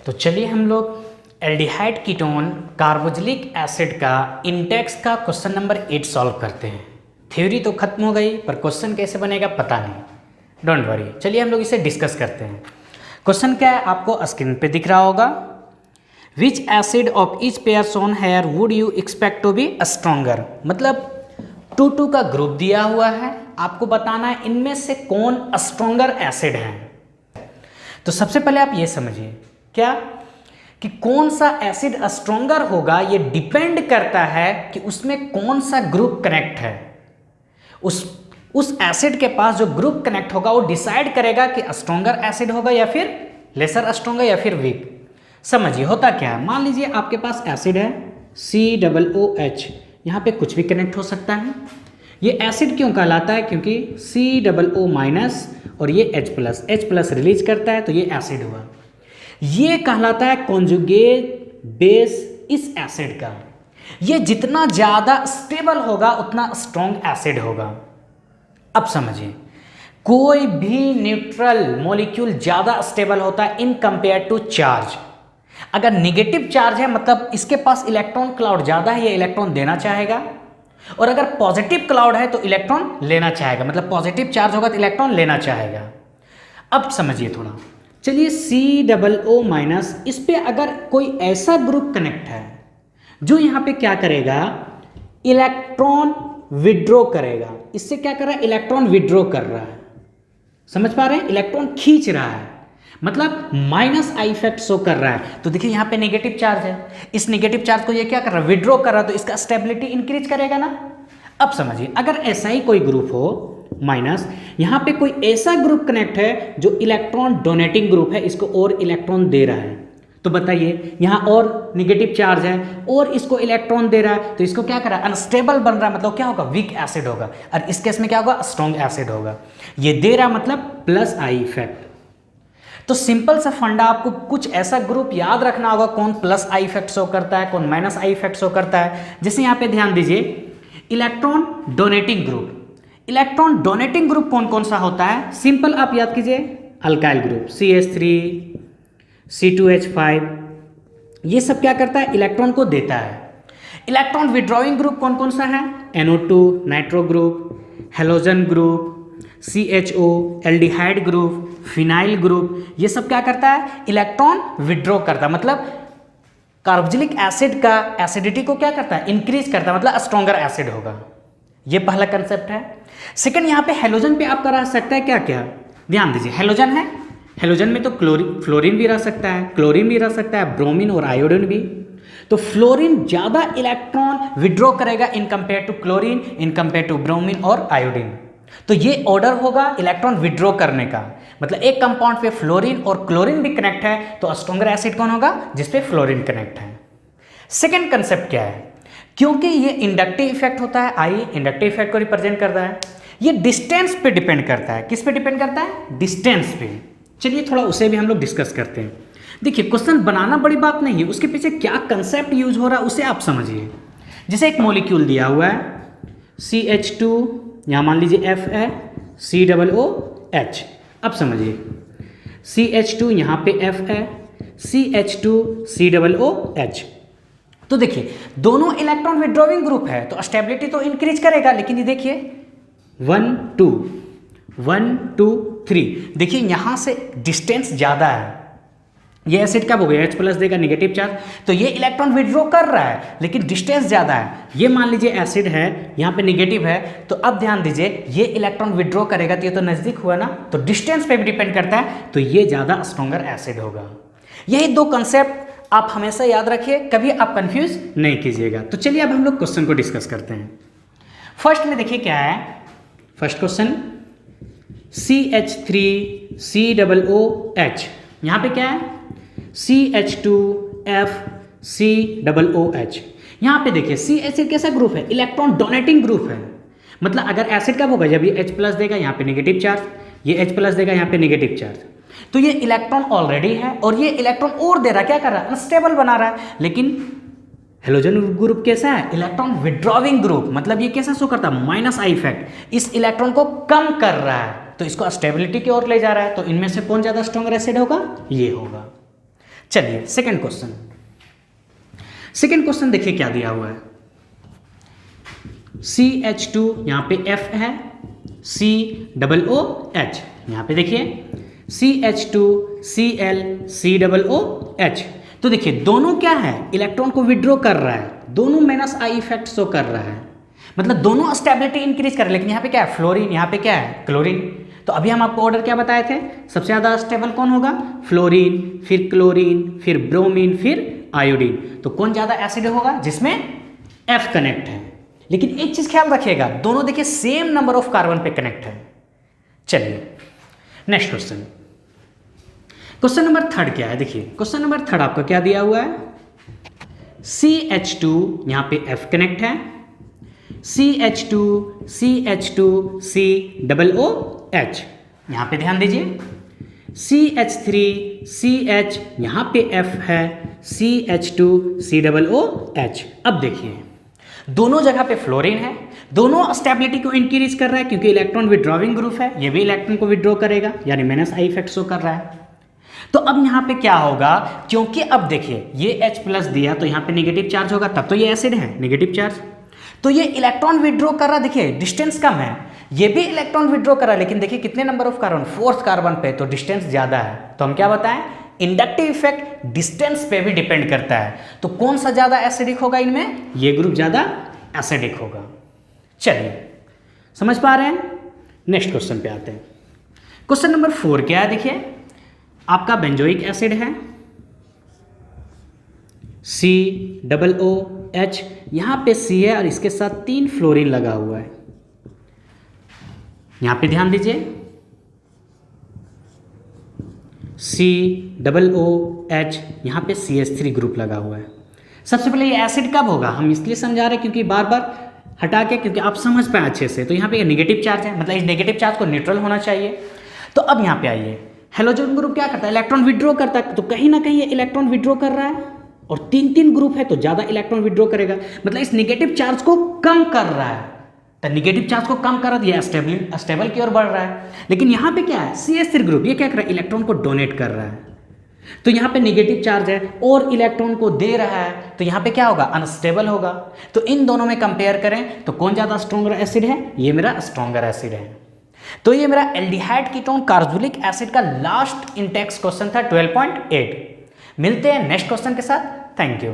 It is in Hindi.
तो चलिए हम लोग एल्डिहाइड कीटोन कार्बोक्सिलिक एसिड का इंडेक्स का क्वेश्चन नंबर 8 सॉल्व करते हैं। थ्योरी तो खत्म हो गई पर क्वेश्चन कैसे बनेगा पता नहीं, डोंट वरी। चलिए हम लोग इसे डिस्कस करते हैं। क्वेश्चन क्या है आपको स्क्रीन पे दिख रहा होगा। Which acid of each pair shown here would you expect to be stronger, मतलब 2 का ग्रुप दिया हुआ है, आपको बताना है इनमें से कौन स्ट्रॉन्गर एसिड है। तो सबसे पहले आप ये समझिए क्या कि कौन सा एसिड स्ट्रॉन्गर होगा, ये डिपेंड करता है कि उसमें कौन सा ग्रुप कनेक्ट है। उस एसिड के पास जो ग्रुप कनेक्ट होगा वो डिसाइड करेगा कि स्ट्रॉन्गर एसिड होगा या फिर लेसर स्ट्रॉन्गर या फिर वीक। समझिए होता क्या है, मान लीजिए आपके पास एसिड है COOH, यहाँ पे कुछ भी कनेक्ट हो सकता है। ये एसिड क्यों कहलाता है, क्योंकि COO- और ये H+ रिलीज करता है तो ये एसिड हुआ। ये कहलाता है कॉन्जुगेट बेस इस एसिड का। ये जितना ज़्यादा स्टेबल होगा उतना स्ट्रॉन्ग एसिड होगा। अब समझिए, कोई भी न्यूट्रल मॉलिक्यूल ज़्यादा स्टेबल होता है इन कंपेयर टू चार्ज। अगर नेगेटिव चार्ज है मतलब इसके पास इलेक्ट्रॉन क्लाउड ज़्यादा है, ये इलेक्ट्रॉन देना चाहेगा, और अगर पॉजिटिव क्लाउड है तो इलेक्ट्रॉन लेना चाहेगा, मतलब पॉजिटिव चार्ज होगा तो इलेक्ट्रॉन लेना चाहेगा। अब समझिए थोड़ा, चलिए COO- इस पे अगर कोई ऐसा ग्रुप कनेक्ट है जो यहाँ पे क्या करेगा, इलेक्ट्रॉन विड्रॉ करेगा। इससे क्या कर रहा है, इलेक्ट्रॉन विड्रॉ कर रहा है। समझ पा रहे हैं, इलेक्ट्रॉन खींच रहा है, मतलब -I इफेक्ट शो कर रहा है। तो देखिए यहाँ पे नेगेटिव चार्ज है, इस नेगेटिव चार्ज को ये क्या कर रहा है, विड्रॉ कर रहा है, तो इसका स्टेबिलिटी इंक्रीज करेगा ना। अब समझिए, अगर ऐसा ही कोई ग्रुप हो माइनस, यहाँ पे कोई ऐसा ग्रुप कनेक्ट है जो इलेक्ट्रॉन डोनेटिंग ग्रुप है, इसको और इलेक्ट्रॉन दे रहा है, तो बताइए यहाँ और नेगेटिव चार्ज है और इसको इलेक्ट्रॉन दे रहा है, तो इसको क्या कर रहा है, अनस्टेबल बन रहा है, मतलब क्या होगा, वीक एसिड होगा। और इस केस में क्या होगा, स्ट्रॉन्ग एसिड होगा। ये दे रहा मतलब +I इफेक्ट। तो सिंपल सा फंडा, आपको कुछ ऐसा ग्रुप याद रखना होगा कौन +I इफेक्ट शो करता है, कौन -I इफेक्ट शो करता है। जैसे यहाँ पे ध्यान दीजिए, electron donating group. Electron donating group कौन कौन सा होता है, सिंपल आप याद कीजिए, अल्काइल ग्रुप CH3 C2H5, ये सब क्या करता है, इलेक्ट्रॉन को देता है। इलेक्ट्रॉन विड्रॉइंग ग्रुप कौन कौन सा है, NO2 nitro group, halogen group, CHO aldehyde group, phenyl group, ये सब क्या करता है, इलेक्ट्रॉन विड्रॉ करता है, मतलब कार्बोक्सिलिक एसिड का एसिडिटी को क्या करता है, इंक्रीज करता है, मतलब स्ट्रॉन्गर एसिड होगा। ये पहला कंसेप्ट है। सेकंड, यहाँ पे हेलोजन पे आपका रह सकता है क्या क्या, ध्यान दीजिए, हेलोजन है, हेलोजन में तो फ्लोरीन भी रह सकता है, क्लोरीन भी रह सकता है, ब्रोमीन और आयोडीन भी। तो फ्लोरीन ज़्यादा इलेक्ट्रॉन विड्रॉ करेगा in compare to chlorine, in compare to bromine और आयोडीन। तो ये ऑर्डर होगा इलेक्ट्रॉन विड्रॉ करने का, मतलब एक कंपाउंड पे फ्लोरीन और क्लोरीन भी कनेक्ट है तो स्ट्रॉन्गर एसिड कौन होगा, जिसपे फ्लोरीन कनेक्ट है। सेकेंड कंसेप्ट क्या है, क्योंकि ये इंडक्टिव इफेक्ट होता है, आई इंडक्टिव इफेक्ट को रिप्रेजेंट करता है, ये डिस्टेंस पे डिपेंड करता है। किस पे डिपेंड करता है, डिस्टेंस पे। चलिए थोड़ा उसे भी हम लोग डिस्कस करते हैं। देखिए क्वेश्चन बनाना बड़ी बात नहीं है, उसके पीछे क्या कंसेप्ट यूज हो रहा है उसे आप समझिए। जैसे एक मॉलिक्यूल दिया हुआ है CH2, यहाँ मान लीजिए F है, COOH। अब समझिए, CH2 यहाँ पे F है, CH2 COOH। तो देखिए दोनों इलेक्ट्रॉन विड्रॉइंग ग्रुप है तो स्टेबिलिटी तो इंक्रीज करेगा, लेकिन ये देखिए 1 2 1 2 3, देखिए यहाँ से डिस्टेंस ज़्यादा है। ये एसिड कब हो गया, H+ देगा नेगेटिव चार्ज, तो ये इलेक्ट्रॉन विड्रॉ कर रहा है लेकिन डिस्टेंस ज़्यादा है। ये मान लीजिए एसिड है, यहाँ पे नेगेटिव है, तो अब ध्यान दीजिए ये इलेक्ट्रॉन विड्रॉ करेगा तो ये तो नज़दीक हुआ ना, तो डिस्टेंस पे भी डिपेंड करता है, तो ये ज़्यादा स्ट्रॉन्गर एसिड होगा। यही दो कंसेप्ट आप हमेशा याद रखिए, कभी आप कंफ्यूज नहीं कीजिएगा। तो चलिए अब हम लोग क्वेश्चन को डिस्कस करते हैं। फर्स्ट में देखिए क्या है, फर्स्ट क्वेश्चन CH3 COOH, यहाँ पे क्या है CH2F COOH। यहाँ पे देखिए C एसिड कैसा ग्रुप है, इलेक्ट्रॉन डोनेटिंग ग्रुप है, मतलब अगर एसिड कब होगा, जब ये H+ देगा यहाँ पे नेगेटिव चार्ज, ये H+ देगा यहाँ पे नेगेटिव चार्ज, तो ये इलेक्ट्रॉन ऑलरेडी है और ये इलेक्ट्रॉन और दे रहा है, क्या कर रहा है, अनस्टेबल बना रहा है। लेकिन हेलोजन ग्रुप कैसा है, इलेक्ट्रॉन विड्रॉविंग ग्रुप, मतलब ये कैसा शो करता है, -I इफेक्ट, इस इलेक्ट्रॉन को कम कर रहा है तो इसको स्टेबिलिटी की ओर ले जा रहा है। तो इनमें से कौन ज़्यादा स्ट्रॉन्गर एसिड होगा, ये होगा। चलिए सेकंड क्वेश्चन। सेकंड क्वेश्चन देखिए क्या दिया हुआ है। CH2 यहाँ पे F है, COOH यहाँ पे देखिए CH2 Cl COOH। तो देखिए दोनों क्या है, इलेक्ट्रॉन को विड्रॉ कर रहा है, दोनों -I इफेक्ट शो कर रहा है, मतलब दोनों स्टेबिलिटी इंक्रीज कर रहे हैं। लेकिन यहाँ पे क्या है, फ्लोरीन, यहाँ पे क्या है, क्लोरीन। तो अभी हम आपको ऑर्डर क्या बताए थे, सबसे ज़्यादा स्टेबल कौन होगा, फ्लोरीन, फिर क्लोरीन, फिर ब्रोमीन, फिर आयोडीन। तो कौन ज़्यादा एसिड होगा, जिसमें F कनेक्ट है। लेकिन एक चीज़ ख्याल रखिएगा, दोनों देखिए सेम नंबर ऑफ कार्बन पे कनेक्ट है। चलिए next question. Question number third क्या है, देखिए क्वेश्चन नंबर थर्ड आपका क्या दिया हुआ है, CH2 यहाँ पे F कनेक्ट है, CH2 COOH यहाँ पे ध्यान दीजिए, CH3 CH यहाँ पे F है, CH2 COOH। अब देखिए दोनों जगह पे फ्लोरीन है, दोनों स्टेबिलिटी को इंक्रीज कर रहा है क्योंकि इलेक्ट्रॉन विड्रॉविंग ग्रुप है, ये भी इलेक्ट्रॉन को विड्रॉ करेगा, यानी -I इफेक्ट शो कर रहा है। तो अब यहाँ पे क्या होगा, क्योंकि अब देखिए ये H+ दिया तो यहाँ पे नेगेटिव चार्ज होगा, तब तो ये एसिड है, नेगेटिव चार्ज। तो ये इलेक्ट्रॉन विड्रॉ कर रहा है, देखिए डिस्टेंस कम है, ये भी इलेक्ट्रॉन विड्रॉ कर रहा है, लेकिन देखिए कितने number of carbon, 4th carbon पे, तो डिस्टेंस ज्यादा है। तो हम क्या बताएं, इंडक्टिव इफेक्ट डिस्टेंस पे भी डिपेंड करता है। तो कौन सा ज्यादा एसिडिक होगा इनमें, ये ग्रुप ज्यादा एसिडिक होगा। चलिए समझ पा रहे हैं, नेक्स्ट क्वेश्चन पे आते हैं। क्वेश्चन नंबर 4 क्या है, देखिए आपका बेंजोइक एसिड है, COOH, यहां पे C है और इसके साथ 3 फ्लोरीन लगा हुआ है। यहां पे ध्यान दीजिए, COOH, यहाँ पे CH3 ग्रुप लगा हुआ है। सबसे पहले ये एसिड कब होगा, हम इसलिए समझा रहे हैं क्योंकि बार बार हटा के, क्योंकि आप समझ पाए अच्छे से। तो यहाँ पे नेगेटिव चार्ज है, मतलब इस नेगेटिव चार्ज को न्यूट्रल होना चाहिए। तो अब यहाँ पे आइए, हेलोजन ग्रुप क्या करता है, इलेक्ट्रॉन विड्रॉ करता है। तो कहीं ना कहीं ये इलेक्ट्रॉन विड्रॉ कर रहा है, और 3 ग्रुप है तो ज़्यादा इलेक्ट्रॉन विड्रॉ करेगा, मतलब इस नेगेटिव चार्ज को कम कर रहा है। तो नेगेटिव चार्ज को कम कर दिया, स्टेबल की ओर बढ़ रहा है। लेकिन यहाँ पे क्या है, CH3 ग्रुप, ये क्या कर रहा है, इलेक्ट्रॉन को डोनेट कर रहा है। तो यहाँ पे नेगेटिव चार्ज है और इलेक्ट्रॉन को दे रहा है, तो यहाँ पे क्या होगा, अनस्टेबल होगा। तो इन दोनों में कंपेयर करें तो कौन ज़्यादा स्ट्रॉन्गर एसिड है, ये मेरा स्ट्रॉन्गर एसिड है। तो ये मेरा एल्डिहाइड कीटोन कार्बोक्सिलिक एसिड का लास्ट इंटेक्स क्वेश्चन था 12.8। मिलते हैं नेक्स्ट क्वेश्चन के साथ, थैंक यू।